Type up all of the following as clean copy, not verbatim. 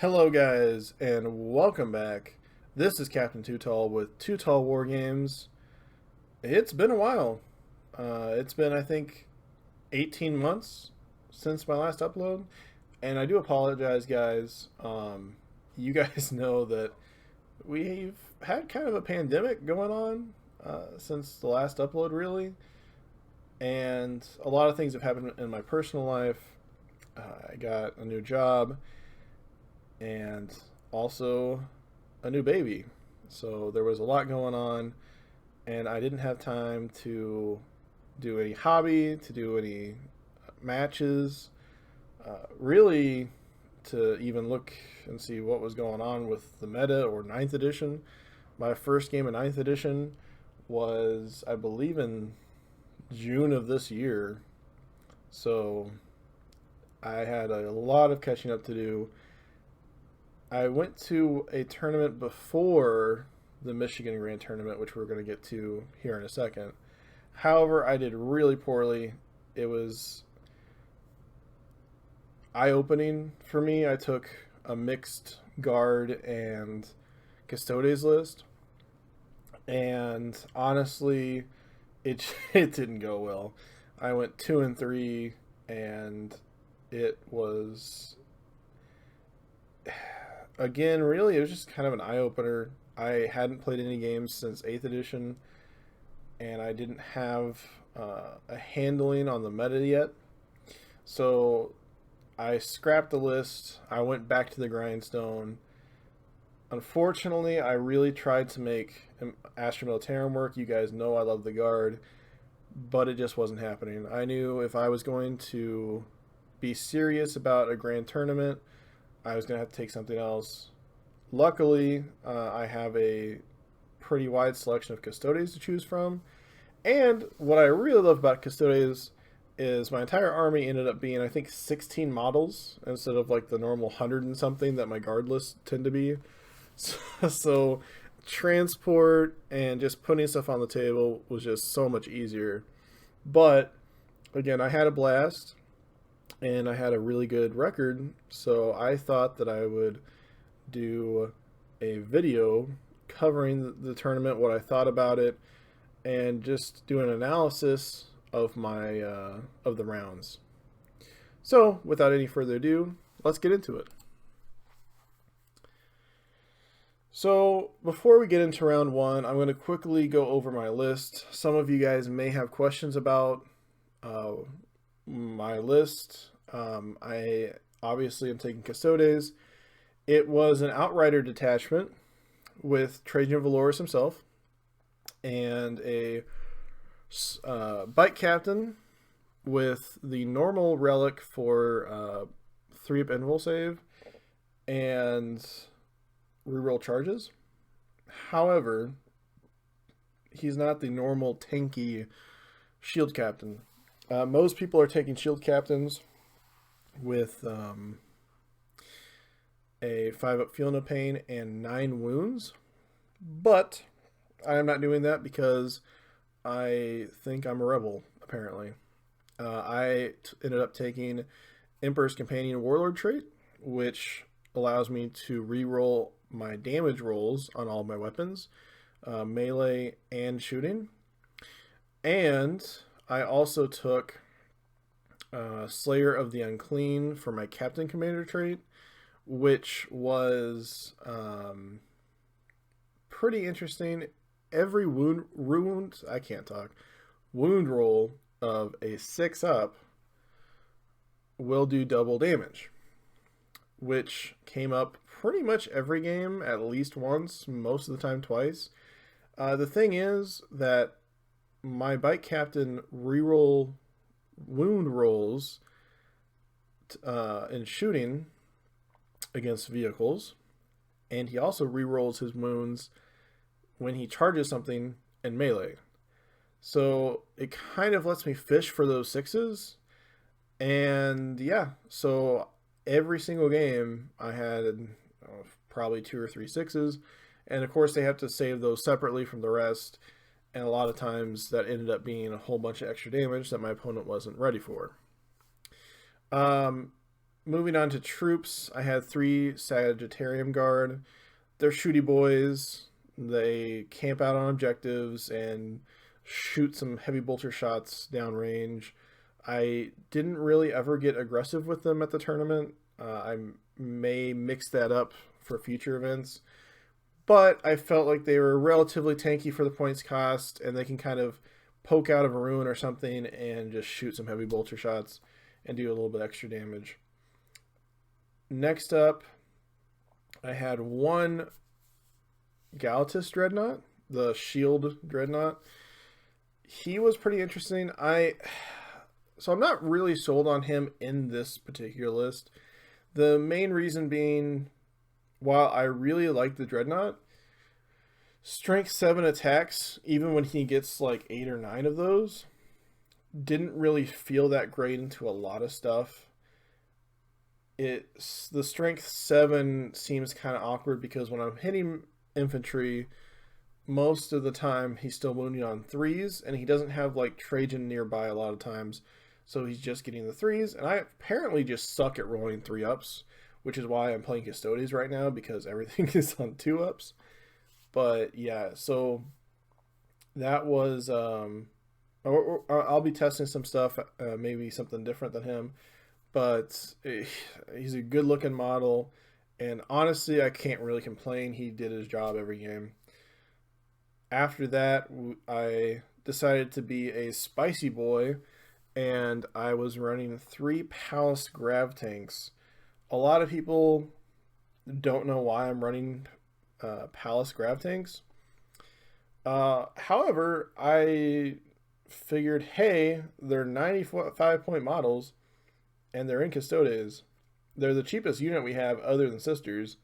Hello guys, and welcome back. This is Captain Too Tall with Too Tall War Games. It's been a while. It's been, I think, 18 months since my last upload, and I do apologize, guys. You guys know that we've had kind of a pandemic going on since the last upload, really, and a lot of things have happened in my personal life. I got a new job and also a new baby. So there was a lot going on, and I didn't have time to do any hobby, to do any matches, really to even look and see what was going on with the meta or ninth edition. My first game of ninth edition was, I believe, in June of this year. So I had a lot of catching up to do. I went to a tournament before the Michigan Grand Tournament, which we're going to get to here in a second. However, I did really poorly. It was eye-opening for me. I took a mixed guard and Custodes list, and honestly, it it didn't go well. I went 2-3, and it was, again, really, it was just kind of an eye opener. I hadn't played any games since 8th edition, and I didn't have a handling on the meta yet. So I scrapped the list. I went back to the grindstone. Unfortunately, I really tried to make Astra Militarum work. You guys know I love the guard, but it just wasn't happening. I knew if I was going to be serious about a grand tournament, I was going to have to take something else. Luckily, I have a pretty wide selection of Custodes to choose from. And what I really love about Custodes is my entire army ended up being, I think, 16 models instead of like the normal 100 and something that my guard lists tend to be. So transport and just putting stuff on the table was just so much easier. But again, I had a blast and I had a really good record, so I thought that I would do a video covering the tournament, what I thought about it, and just do an analysis of my of the rounds. So without any further ado, let's get into it. So before we get into round one, I'm going to quickly go over my list. Some of you guys may have questions about my list. I obviously am taking Custodes. It was an Outrider detachment with Trajan Valoris himself and a Bike Captain with the normal relic for 3-up invul save and reroll charges. However, he's not the normal tanky shield captain. Most people are taking shield captains with a 5-up feel no pain and 9 wounds, but I am not doing that because I think I'm a rebel, apparently. I ended up taking Emperor's Companion Warlord trait, which allows me to reroll my damage rolls on all of my weapons, melee and shooting. And I also took Slayer of the Unclean for my Captain Commander trait, which was pretty interesting. Every wound roll of a 6-up will do double damage, which came up pretty much every game, at least once, most of the time twice. The thing is that my Bike Captain reroll wound rolls in shooting against vehicles, and he also rerolls his wounds when he charges something in melee. So it kind of lets me fish for those 6s, and yeah, so every single game I had probably 2 or 3 6s, and of course they have to save those separately from the rest, and a lot of times that ended up being a whole bunch of extra damage that my opponent wasn't ready for. moving on to troops, I had 3 Sagittarium Guard. They're shooty boys. They camp out on objectives and shoot some heavy bolter shots downrange. I didn't really ever get aggressive with them at the tournament. I may mix that up for future events, but I felt like they were relatively tanky for the points cost, and they can kind of poke out of a ruin or something and just shoot some heavy bolter shots and do a little bit extra damage. Next up, I had 1 Galatus Dreadnought, the Shield Dreadnought. He was pretty interesting. So I'm not really sold on him in this particular list. The main reason being, while I really like the Dreadnought, Strength 7 attacks, even when he gets like 8 or 9 of those, didn't really feel that great into a lot of stuff. The Strength 7 seems kind of awkward because when I'm hitting infantry, most of the time he's still wounding on 3s, and he doesn't have like Trajan nearby a lot of times, so he's just getting the 3s, and I apparently just suck at rolling 3-ups, which is why I'm playing Custodes right now, because everything is on 2-ups. But yeah, so that was I'll be testing some stuff, maybe something different than him, but he's a good looking model, and honestly I can't really complain. He did his job every game. After that, I decided to be a spicy boy, and I was running 3 Palace Grav tanks. A lot of people don't know why I'm running Palace Grav tanks. However, I figured, hey, they're 95 point models, and they're in Custodes. They're the cheapest unit we have other than Sisters,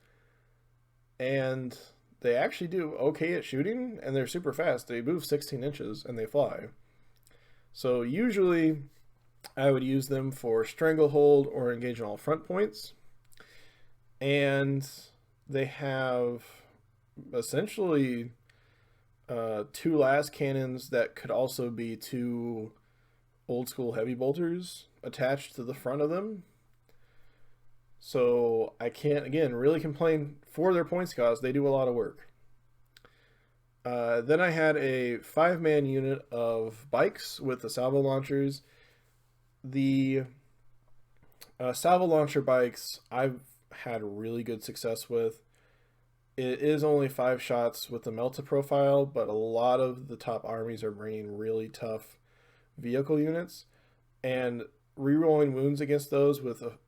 and they actually do okay at shooting, and they're super fast. They move 16 inches, and they fly. So usually, I would use them for Stranglehold or engage on all front points. And they have essentially 2 last cannons that could also be 2 old school heavy bolters attached to the front of them. So I can't, again, really complain for their points cost. They do a lot of work. Then I had a 5-man unit of bikes with the salvo launchers. The salvo launcher bikes I've had really good success with. It is only 5 shots with the Melta profile, but a lot of the top armies are bringing really tough vehicle units, and rerolling wounds against those with a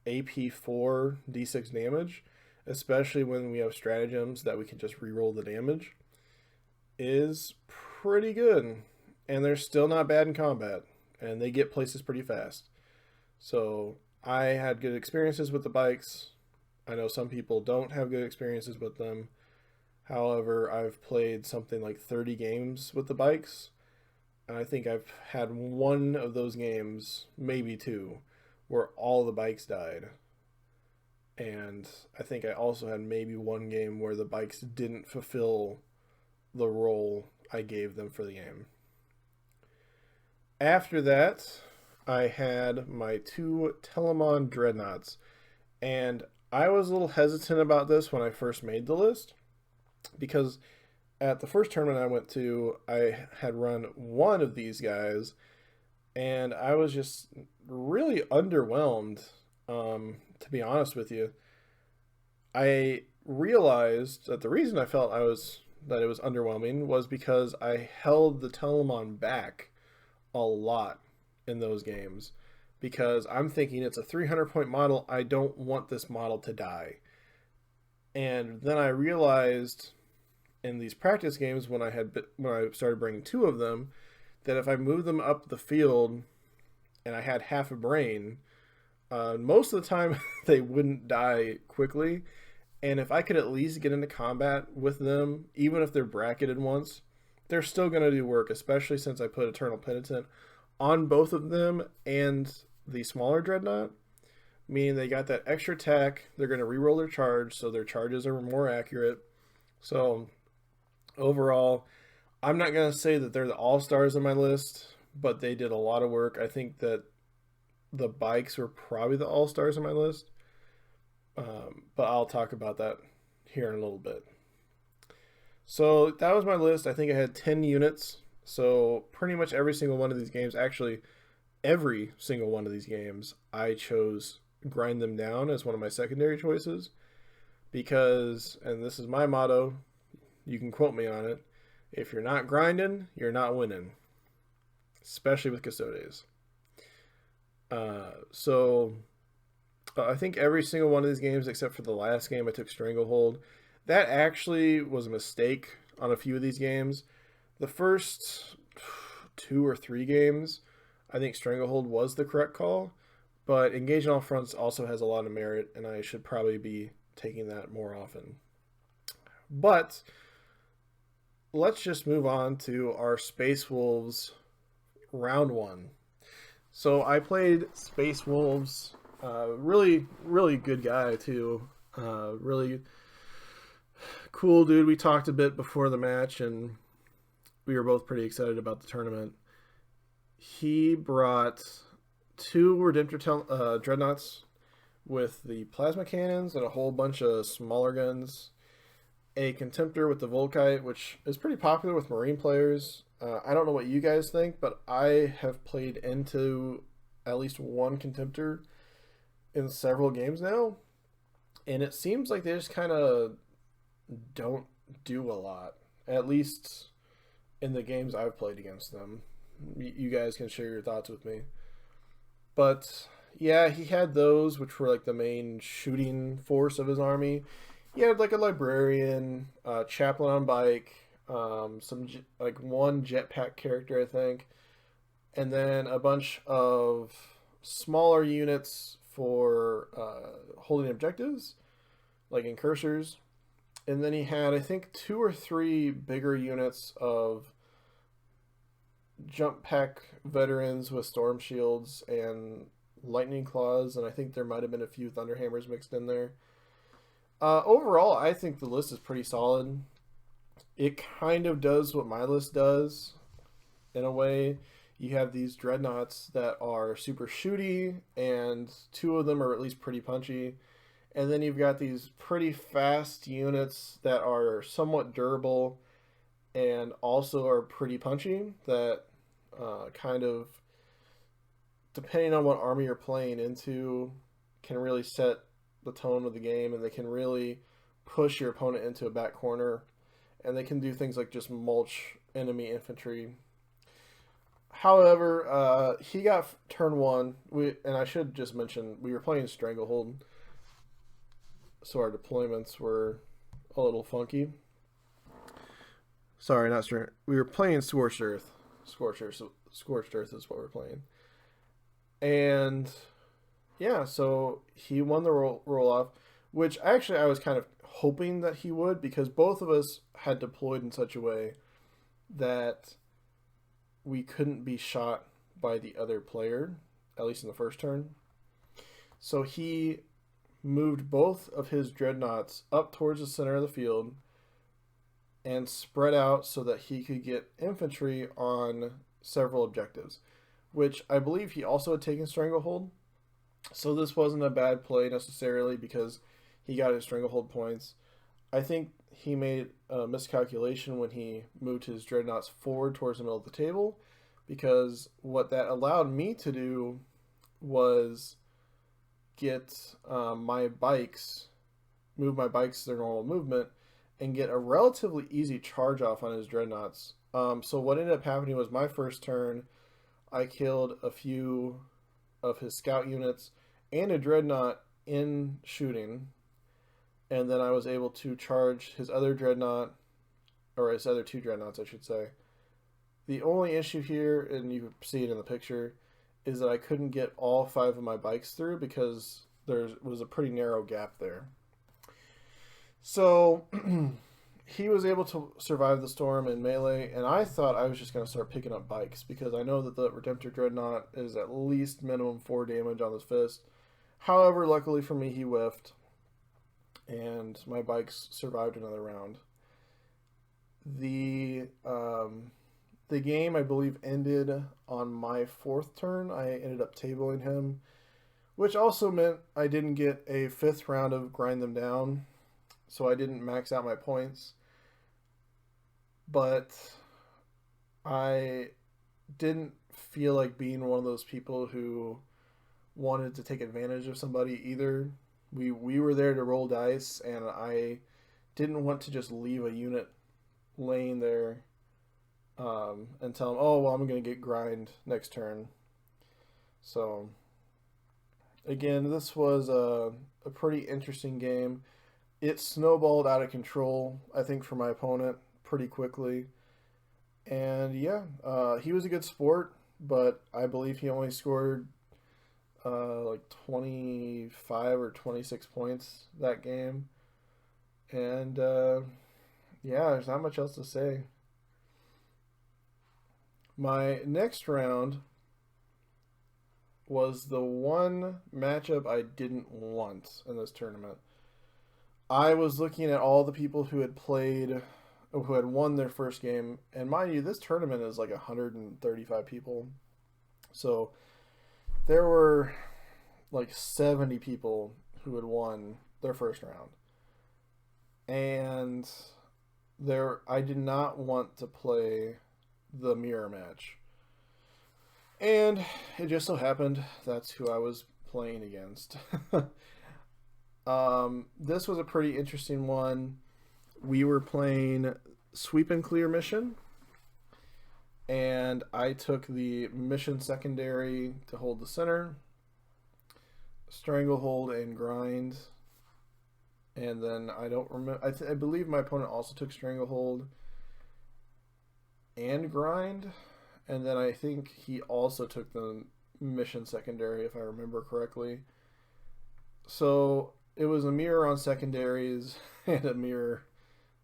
AP4 D6 damage, especially when we have stratagems that we can just reroll the damage, is pretty good. And they're still not bad in combat, and they get places pretty fast. So I had good experiences with the bikes. I know some people don't have good experiences with them. However, I've played something like 30 games with the bikes, and I think I've had 1 of those games, maybe 2, where all the bikes died. And I think I also had maybe 1 game where the bikes didn't fulfill the role I gave them for the game. After that, I had my 2 Telemon Dreadnoughts, and I was a little hesitant about this when I first made the list, because at the first tournament I went to, I had run 1 of these guys, and I was just really underwhelmed, to be honest with you. I realized that the reason I felt that it was underwhelming was because I held the Telemon back a lot in those games, because I'm thinking it's a 300-point model. I don't want this model to die. And then I realized in these practice games when I started bringing 2 of them, that if I moved them up the field and I had half a brain, most of the time they wouldn't die quickly. And if I could at least get into combat with them, even if they're bracketed once, they're still going to do work, especially since I put Eternal Penitent on both of them and the smaller Dreadnought, meaning they got that extra attack. They're going to reroll their charge, so their charges are more accurate. So overall, I'm not going to say that they're the all-stars on my list, but they did a lot of work. I think that the bikes were probably the all-stars on my list. But I'll talk about that here in a little bit. So that was my list. I think I had 10 units. So pretty much every single one of these games, actually, every single one of these games, I chose grind them down as one of my secondary choices. Because, and this is my motto, you can quote me on it, if you're not grinding, you're not winning. Especially with Custodes. I think every single one of these games, except for the last game, I took Stranglehold. That actually was a mistake on a few of these games. The first 2 or 3 games, I think Stranglehold was the correct call, but Engage on All Fronts also has a lot of merit, and I should probably be taking that more often. But let's just move on to our Space Wolves round 1. So I played Space Wolves. Really, really good guy too. Really cool dude. We talked a bit before the match, and we were both pretty excited about the tournament. He brought 2 Redemptor Dreadnoughts with the plasma cannons and a whole bunch of smaller guns. A Contemptor with the Volkite, which is pretty popular with Marine players. I don't know what you guys think, but I have played into at least one Contemptor in several games now, and it seems like they just kind of don't do a lot, at least in the games I've played against them. You guys can share your thoughts with me. But yeah, he had those, which were like the main shooting force of his army. He had like a librarian, chaplain on bike, one jetpack character, I think, and then a bunch of smaller units for holding objectives, like incursors. And then he had, I think, 2 or 3 bigger units of jump pack veterans with storm shields and lightning claws, and I think there might have been a few thunderhammers mixed in there. Overall, I think the list is pretty solid. It kind of does what my list does, in a way. You have these dreadnoughts that are super shooty, and 2 of them are at least pretty punchy. And then you've got these pretty fast units that are somewhat durable and also are pretty punchy that kind of, depending on what army you're playing into, can really set the tone of the game, and they can really push your opponent into a back corner, and they can do things like just mulch enemy infantry. However, he got turn 1, and I should just mention, we were playing Stranglehold, so our deployments were a little funky. Sorry, not Stranglehold. We were playing Scorched Earth. Scorched Earth is what we're playing. And yeah, so he won the roll off, which actually I was kind of hoping that he would, because both of us had deployed in such a way that we couldn't be shot by the other player, at least in the first turn. So he moved both of his dreadnoughts up towards the center of the field and spread out so that he could get infantry on several objectives, which I believe he also had taken Stranglehold. So this wasn't a bad play necessarily, because he got his Stranglehold points. I think he made a miscalculation when he moved his dreadnoughts forward towards the middle of the table, because what that allowed me to do was get my bikes, move my bikes to their normal movement, and get a relatively easy charge off on his dreadnoughts. So what ended up happening was, my first turn, I killed a few of his scout units and a dreadnought in shooting, and then I was able to charge his other dreadnought, or his other 2 dreadnoughts, I should say. The only issue here, and you see it in the picture, is that I couldn't get all 5 of my bikes through because there was a pretty narrow gap there. So he was able to survive the storm in melee, and I thought I was just going to start picking up bikes, because I know that the Redemptor Dreadnought is at least minimum 4 damage on his fist. However, luckily for me, he whiffed, and my bikes survived another round. The The game, I believe, ended on my fourth turn. I ended up tabling him, which also meant I didn't get a fifth round of grind them down, so I didn't max out my points. But I didn't feel like being one of those people who wanted to take advantage of somebody either. We were there to roll dice, and I didn't want to just leave a unit laying there and tell them, oh, well, I'm going to get grind next turn. So, again, this was a pretty interesting game. It snowballed out of control, I think, for my opponent pretty quickly. And yeah, he was a good sport, but I believe he only scored like 25 or 26 points that game. And yeah, there's not much else to say. My next round was the one matchup I didn't want in this tournament. I was looking at all the people who had played, who had won their first game, and mind you, this tournament is like 135 people. So there were like 70 people who had won their first round. And I did not want to play the mirror match. And it just so happened that's who I was playing against. This was a pretty interesting one. We were playing Sweep and Clear mission, and I took the mission secondary to hold the center, Stranglehold and Grind, and then I don't remember. I believe my opponent also took Stranglehold and Grind, and then I think he also took the mission secondary, if I remember correctly. So it was a mirror on secondaries and a mirror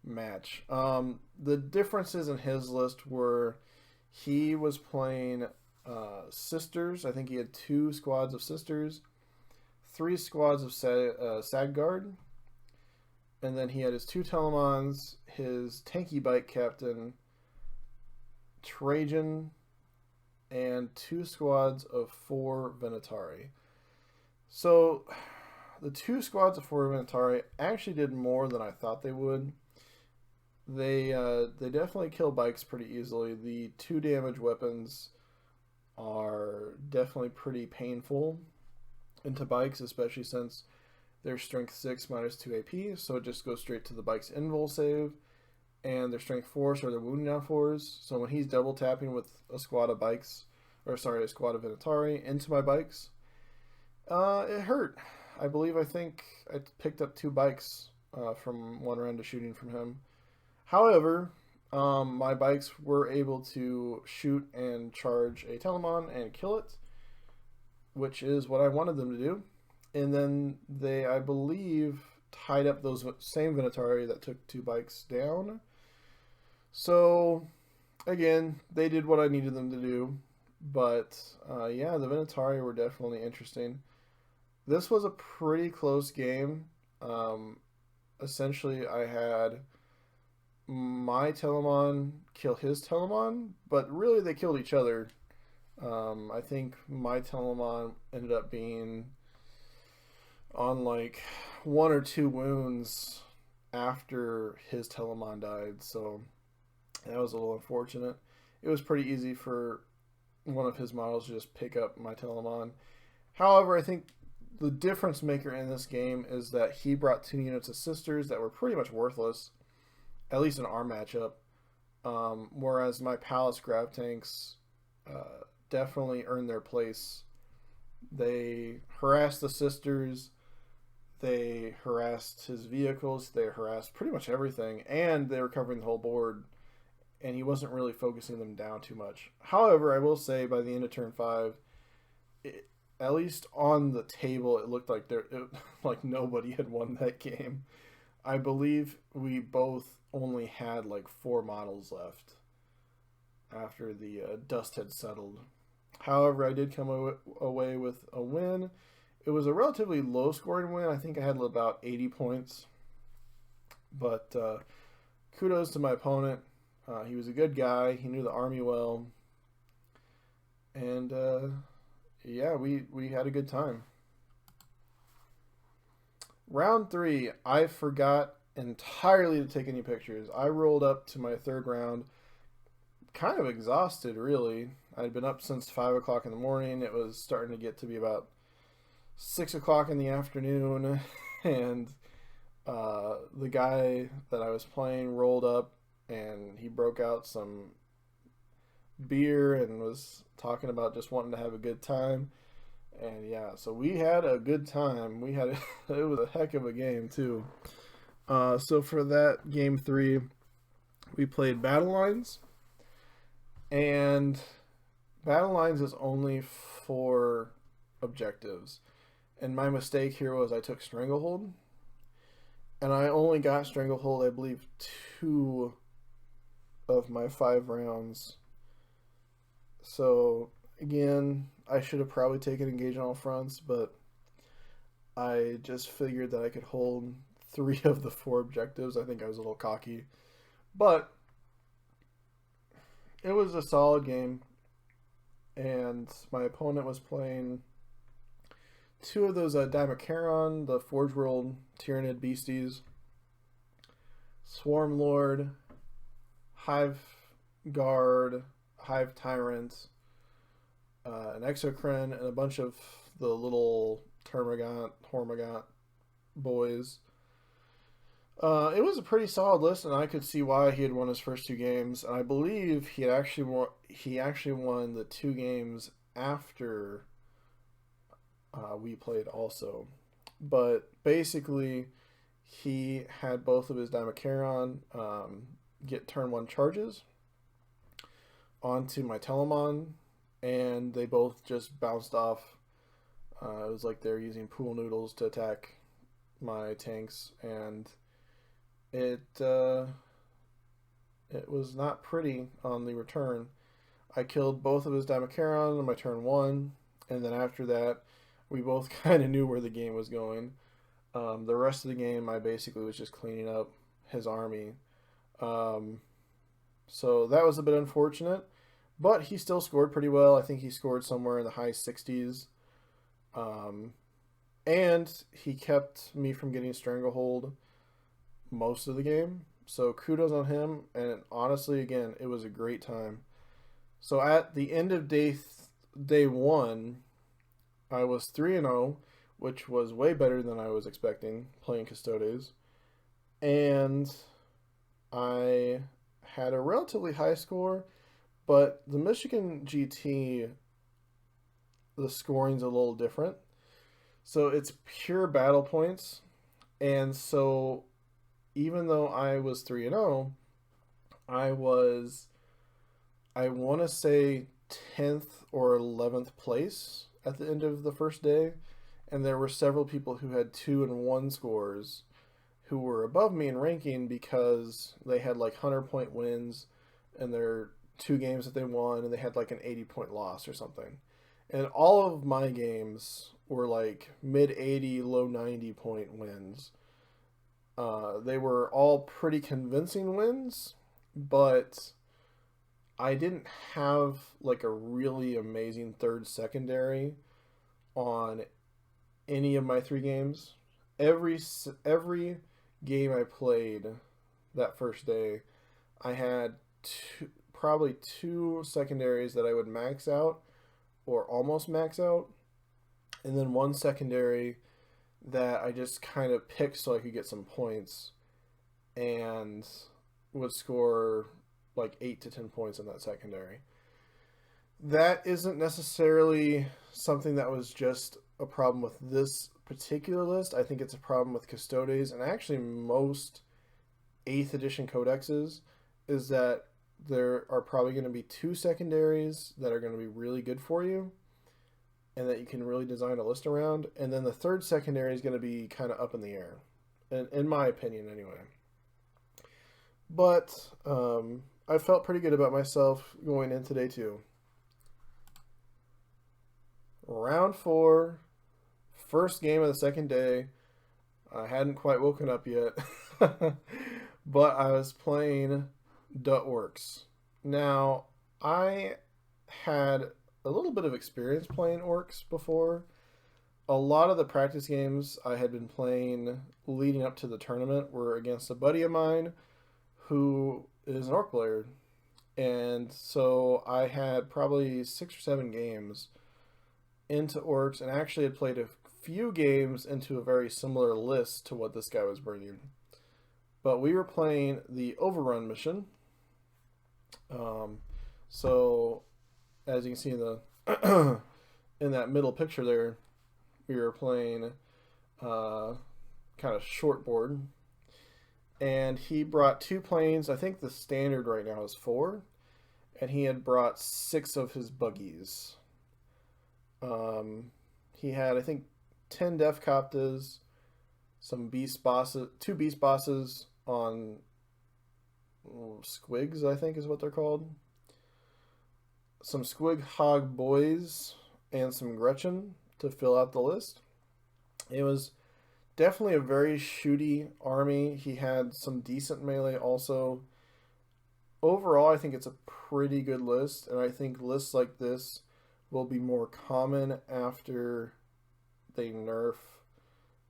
match. The differences in his list were he was playing sisters. I think he had 2 squads of sisters, 3 squads of Sadguard, and then he had his 2 Telemons, his tanky bike captain, Trajan, and 2 squads of 4 Venatari. So the 2 squads of 4 Venatari actually did more than I thought they would. They definitely kill bikes pretty easily. The 2 damage weapons are definitely pretty painful into bikes, especially since they're strength 6 minus 2 AP, so it just goes straight to the bike's invul save, and their strength 4, so they're wounding on 4s. So when he's double tapping with a squad of bikes, a squad of Venatari into my bikes, it hurt. I think I picked up 2 bikes from one round of shooting from him. However, my bikes were able to shoot and charge a Telemon and kill it, which is what I wanted them to do. And then they, I believe, tied up those same Venatari that took 2 bikes down. So, again, they did what I needed them to do. But, yeah, the Venatari were definitely interesting. This was a pretty close game. Essentially, I had my Telemon kill his Telemon, but really they killed each other. I think my Telemon ended up being on like 1 or 2 wounds after his Telemon died, so that was a little unfortunate. It was pretty easy for one of his models to just pick up my Telemon. However, I think the difference maker in this game is that he brought 2 units of sisters that were pretty much worthless, at least in our matchup, whereas my Palace Grav Tanks definitely earned their place. They harassed the sisters, they harassed his vehicles, they harassed pretty much everything, and they were covering the whole board, and he wasn't really focusing them down too much. However, I will say by the end of turn 5, at least on the table, it looked like like nobody had won that game. I believe we both only had like 4 models left after the dust had settled. However, I did come away with a win. It was a relatively low scoring win. I think I had about 80 points. But kudos to my opponent. He was a good guy. He knew the army well, and yeah, we had a good time. Round three, I forgot entirely to take any pictures. I rolled up to my third round, kind of exhausted, really. I'd been up since 5 o'clock in the morning. It was starting to get to be about 6 o'clock in the afternoon, and the guy that I was playing rolled up, and he broke out some beer and was talking about just wanting to have a good time. And yeah, so we had a good time. We had it was a heck of a game too. So for that game three, we played Battle Lines, and Battle Lines is only 4 objectives. And my mistake here was I took Stranglehold, and I only got Stranglehold, I believe, 2 of my 5 rounds. So again, I should have probably taken Engage on all fronts, but I just figured that I could hold 3 of the 4 objectives. I think I was a little cocky, but it was a solid game, and my opponent was playing 2 of those Admech, the Forge World Tyranid beasties, Swarm Lord, Hive Guard, Hive Tyrant, an Exocrine, and a bunch of the little Termagant, Hormagant boys. It was a pretty solid list, and I could see why he had won his first 2 games. And I believe he actually won the 2 games after we played also. But basically, he had both of his Dimacaron get turn 1 charges onto my Telemon, and they both just bounced off. It was like they're using pool noodles to attack my tanks, and it was not pretty on the return. I killed both of his Dimacaron on my turn 1, and then after that, we both kind of knew where the game was going. The rest of the game, I basically was just cleaning up his army. So that was a bit unfortunate, but he still scored pretty well. I think he scored somewhere in the high 60s. And he kept me from getting Stranglehold most of the game. So kudos on him. And honestly, again, it was a great time. So at the end of day 1, I was 3-0, which was way better than I was expecting playing Custodes. And I had a relatively high score, but the Michigan GT, the scoring's a little different. So it's pure battle points. And so even though I was 3-0, I want to say 10th or 11th place at the end of the first day. And there were several people who had 2 and 1 scores who were above me in ranking because they had like 100-point wins in their 2 games that they won, and they had like an 80-point loss or something. And all of my games were like mid 80, low 90-point wins. They were all pretty convincing wins, but I didn't have like a really amazing third secondary on any of my 3 games. Every game I played that first day, I had probably 2 secondaries that I would max out or almost max out, and then 1 secondary that I just kind of picked so I could get some points, and would score like 8 to 10 points in that secondary. That isn't necessarily something that was just a problem with this particular list. I think it's a problem with Custodes, and actually most 8th edition codexes, is that there are probably going to be 2 secondaries that are going to be really good for you and that you can really design a list around, and then the third secondary is going to be kind of up in the air, in my opinion anyway. But I felt pretty good about myself going into day 2. Round 4, first game of the second day. I hadn't quite woken up yet, but I was playing the orcs. Now, I had a little bit of experience playing orcs before. A lot of the practice games I had been playing leading up to the tournament were against a buddy of mine who is an orc player. And so I had probably 6 or 7 games into orcs and actually had played a few games into a very similar list to what this guy was bringing. But we were playing the Overrun mission. Um, so as you can see in the in that middle picture there, we were playing kind of short board, and he brought 2 planes. I think the standard right now is 4, and he had brought 6 of his buggies. He had, I think, 10 Def Coptas, some beast bosses, 2 beast bosses on squigs, I think is what they're called. Some squig hog boys and some Gretchen to fill out the list. It was definitely a very shooty army. He had some decent melee also. Overall, I think it's a pretty good list, and I think lists like this will be more common after they nerf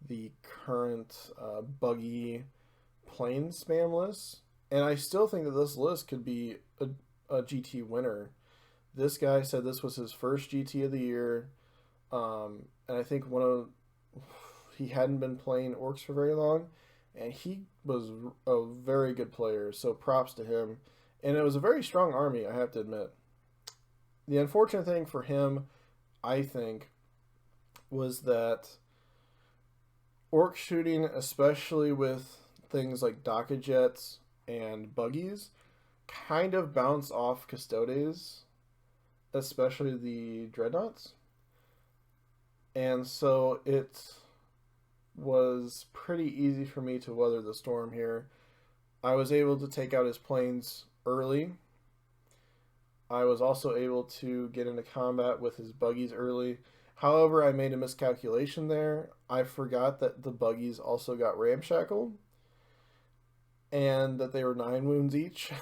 the current buggy plane spam list. And I still think that this list could be a GT winner. This guy said this was his first GT of the year, and I think he hadn't been playing orcs for very long, and he was a very good player. So props to him. And it was a very strong army, I have to admit. The unfortunate thing for him, I think, was that orc shooting, especially with things like Docket Jets and buggies, kind of bounce off Custodes, especially the Dreadnoughts. And so it was pretty easy for me to weather the storm here. I was able to take out his planes early. I was also able to get into combat with his buggies early. However, I made a miscalculation there. I forgot that the buggies also got ramshackled and that they were 9 wounds each.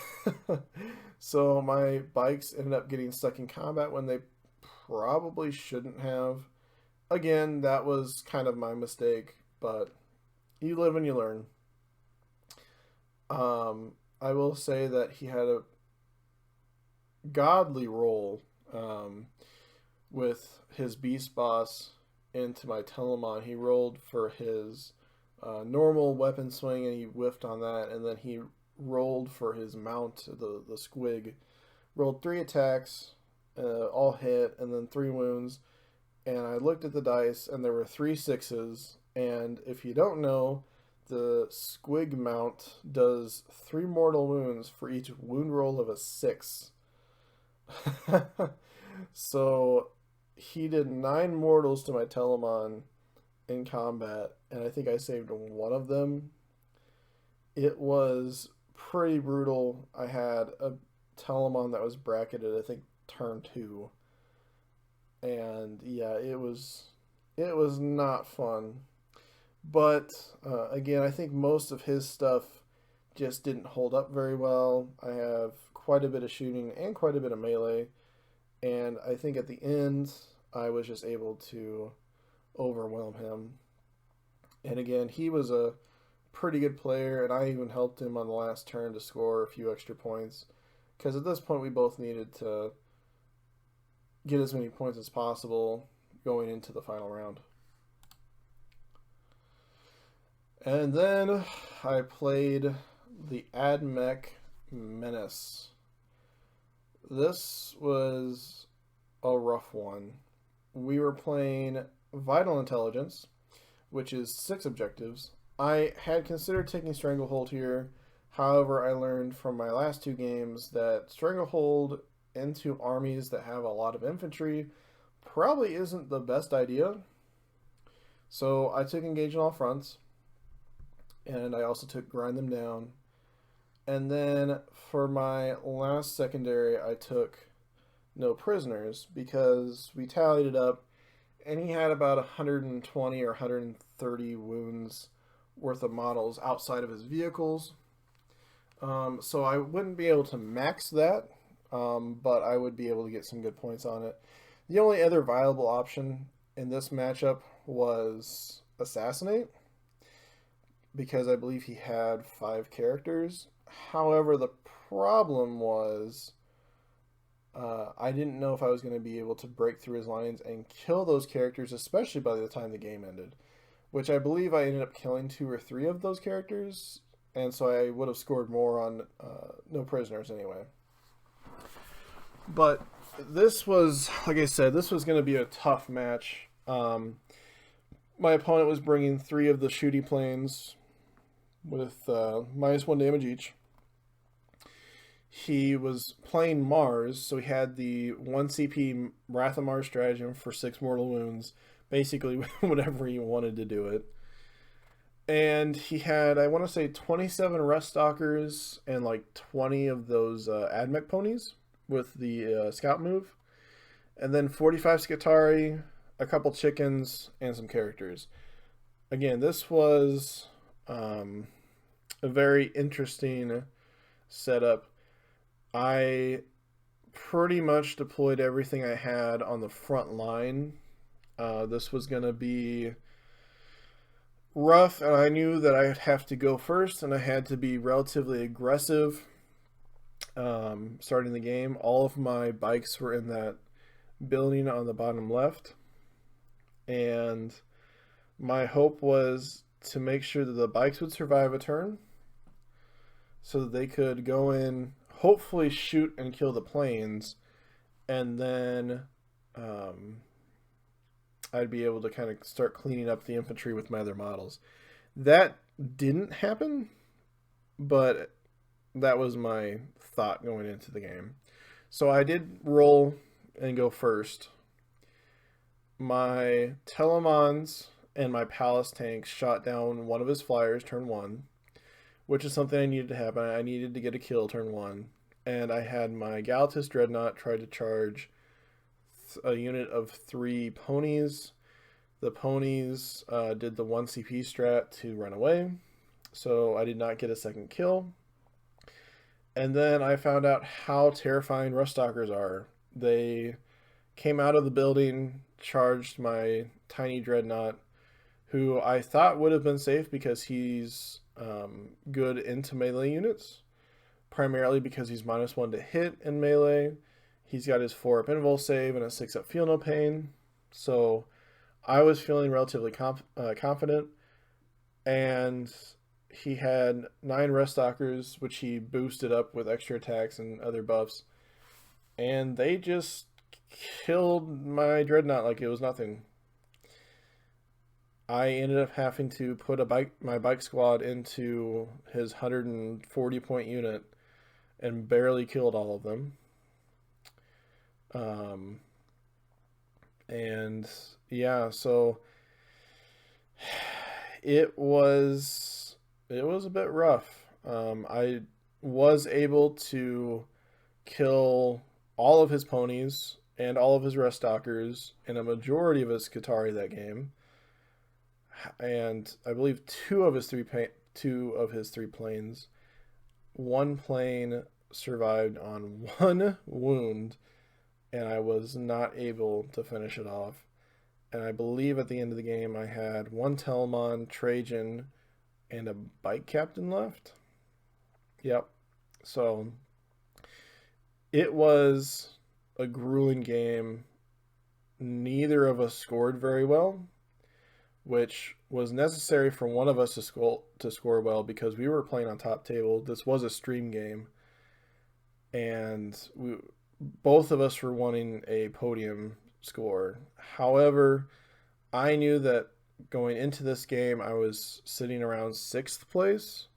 So my bikes ended up getting stuck in combat when they probably shouldn't have. Again, that was kind of my mistake, but you live and you learn. I will say that he had a godly roll with his beast boss into my Telemon. He rolled for his normal weapon swing and he whiffed on that, and then he rolled for his mount, the squig. Rolled 3 attacks, all hit, and then 3 wounds. And I looked at the dice, and there were 3 6s. And if you don't know, the squig mount does 3 mortal wounds for each wound roll of a 6. So he did 9 mortals to my Telemon in combat, and I think I saved 1 of them. It was pretty brutal. I had a Telemon that was bracketed, I think, turn 2. And yeah, it was not fun. But again, I think most of his stuff just didn't hold up very well. I have quite a bit of shooting and quite a bit of melee, and I think at the end I was just able to overwhelm him. And again, he was a pretty good player, and I even helped him on the last turn to score a few extra points, because at this point we both needed to get as many points as possible going into the final round. And then I played the Admech Menace. This was a rough one. We were playing Vital Intelligence, which is 6 objectives. I had considered taking Stranglehold here. However, I learned from my last 2 games that Stranglehold into armies that have a lot of infantry probably isn't the best idea. So I took Engage on all fronts, and I also took Grind them down. And then for my last secondary, I took No Prisoners, because we tallied it up, and he had about 120 or 130 wounds worth of models outside of his vehicles. So I wouldn't be able to max that, but I would be able to get some good points on it. The only other viable option in this matchup was Assassinate, because I believe he had 5 characters. However, the problem was I didn't know if I was going to be able to break through his lines and kill those characters, especially by the time the game ended. Which I believe I ended up killing 2 or 3 of those characters, and so I would have scored more on no prisoners anyway. But this was, like I said, this was going to be a tough match. My opponent was bringing 3 of the shooty planes with -1 damage each. He was playing Mars, so he had the 1 CP Wrath of Mars stratagem for 6 mortal wounds, basically whatever he wanted to do it. And he had, I want to say, 27 Rest Stalkers and like 20 of those Admech ponies with the scout move. And then 45 Skitari, a couple chickens, and some characters. Again, this was a very interesting setup. I pretty much deployed everything I had on the front line. This was going to be rough, and I knew that I'd have to go first, and I had to be relatively aggressive starting the game. All of my bikes were in that building on the bottom left, and my hope was to make sure that the bikes would survive a turn so that they could go in, hopefully shoot and kill the planes, and then I'd be able to kind of start cleaning up the infantry with my other models. That didn't happen, but that was my thought going into the game. So I did roll and go first. My Telemons and my Palace tanks shot down one of his flyers turn 1, which is something I needed to happen. I needed to get a kill turn 1. And I had my Galatus Dreadnought try to charge a unit of 3 ponies. The ponies did the 1 CP strat to run away, so I did not get a second kill. And then I found out how terrifying Rust Stalkers are. They came out of the building, charged my tiny Dreadnought, who I thought would have been safe because he's good into melee units, primarily because he's -1 to hit in melee. He's got his 4-up invul save and a 6-up feel no pain. So I was feeling relatively confident. And he had 9 Rest Stalkers, which he boosted up with extra attacks and other buffs. And they just killed my Dreadnought like it was nothing. I ended up having to put my bike squad into his 140 point unit and barely killed all of them. And yeah, so it was a bit rough. I was able to kill all of his ponies and all of his Rest Stalkers and a majority of his Skitari that game. And I believe two of his three planes. One plane survived on 1 wound, and I was not able to finish it off. And I believe at the end of the game I had 1 Telemon, Trajan, and a bike captain left. Yep. So it was a grueling game. Neither of us scored very well, which was necessary for one of us to score well because we were playing on top table. This was a stream game, and both of us were wanting a podium score. However, I knew that going into this game, I was sitting around 6th place,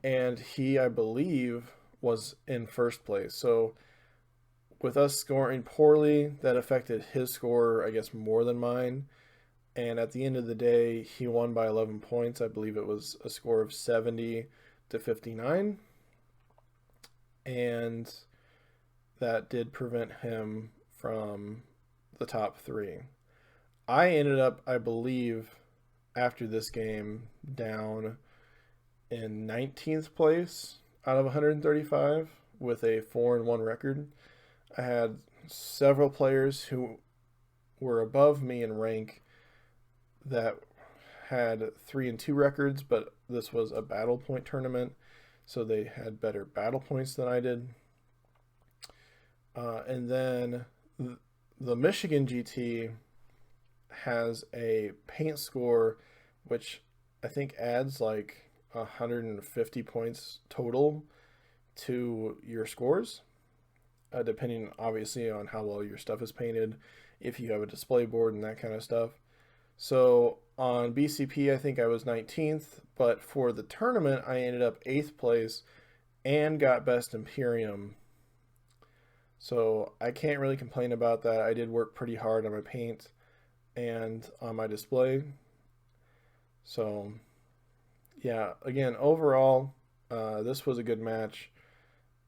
and he, I believe, was in 1st place. So with us scoring poorly, that affected his score, I guess, more than mine. And at the end of the day, he won by 11 points. I believe it was a score of 70 to 59. And that did prevent him from the top 3. I ended up, I believe, after this game, down in 19th place out of 135 with a 4-1 record. I had several players who were above me in rank that had 3-2 records, but this was a battle point tournament, so they had better battle points than I did. And then the Michigan GT has a paint score which I think adds like 150 points total to your scores, depending obviously on how well your stuff is painted, if you have a display board and that kind of stuff. So on BCP, I think I was 19th, but for the tournament, I ended up 8th place and got Best Imperium. So I can't really complain about that. I did work pretty hard on my paint and on my display. So yeah, again, overall, this was a good match,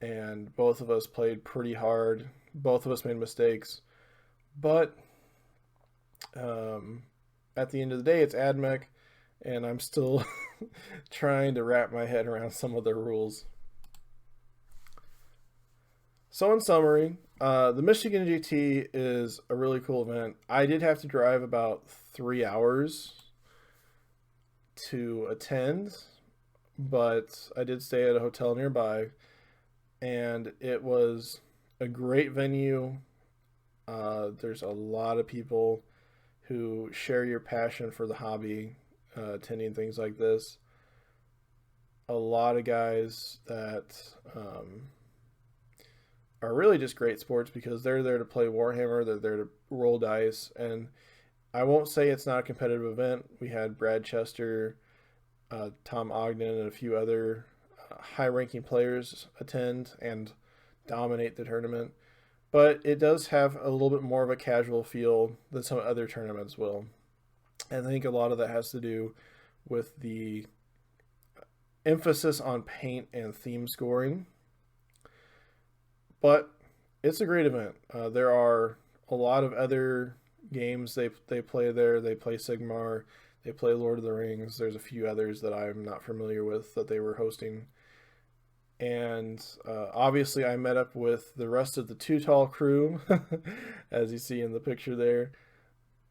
and both of us played pretty hard. Both of us made mistakes, but at the end of the day, it's Admech, and I'm still trying to wrap my head around some of the rules. So in summary, the Michigan GT is a really cool event. I did have to drive about 3 hours to attend, but I did stay at a hotel nearby, and it was a great venue. There's a lot of people who share your passion for the hobby, attending things like this. A lot of guys that are really just great sports because they're there to play Warhammer, they're there to roll dice, and I won't say it's not a competitive event. We had Brad Chester, Tom Ogden, and a few other high-ranking players attend and dominate the tournament, but it does have a little bit more of a casual feel than some other tournaments will. And I think a lot of that has to do with the emphasis on paint and theme scoring. But it's a great event. There are a lot of other games they play there. They play Sigmar, they play Lord of the Rings. There's a few others that I'm not familiar with that they were hosting. And obviously I met up with the rest of the Too Tall crew, as you see in the picture there.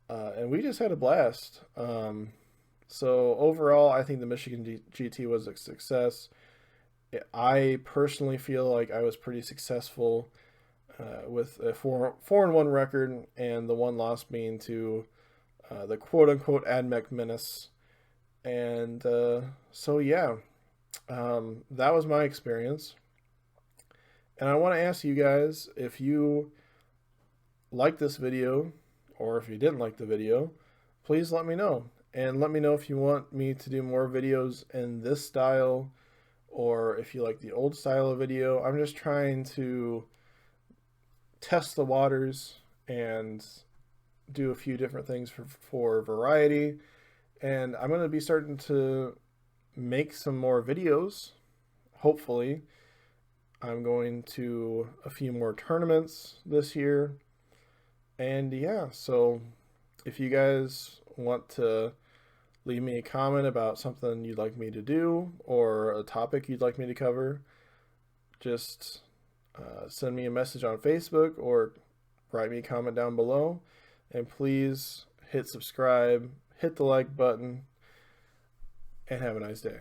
And we just had a blast. So overall, I think the Michigan GT was a success. I personally feel like I was pretty successful with a 4-1 record, and the one loss being to the quote-unquote Admech Menace. And so yeah, that was my experience. And I want to ask you guys, if you liked this video, or if you didn't like the video, please let me know. And let me know if you want me to do more videos in this style, or if you like the old style of video. I'm just trying to test the waters and do a few different things for variety. And I'm going to be starting to make some more videos, hopefully. I'm going to a few more tournaments this year. And yeah, so if you guys want to leave me a comment about something you'd like me to do or a topic you'd like me to cover, just send me a message on Facebook or write me a comment down below. And please hit subscribe, hit the like button, and have a nice day.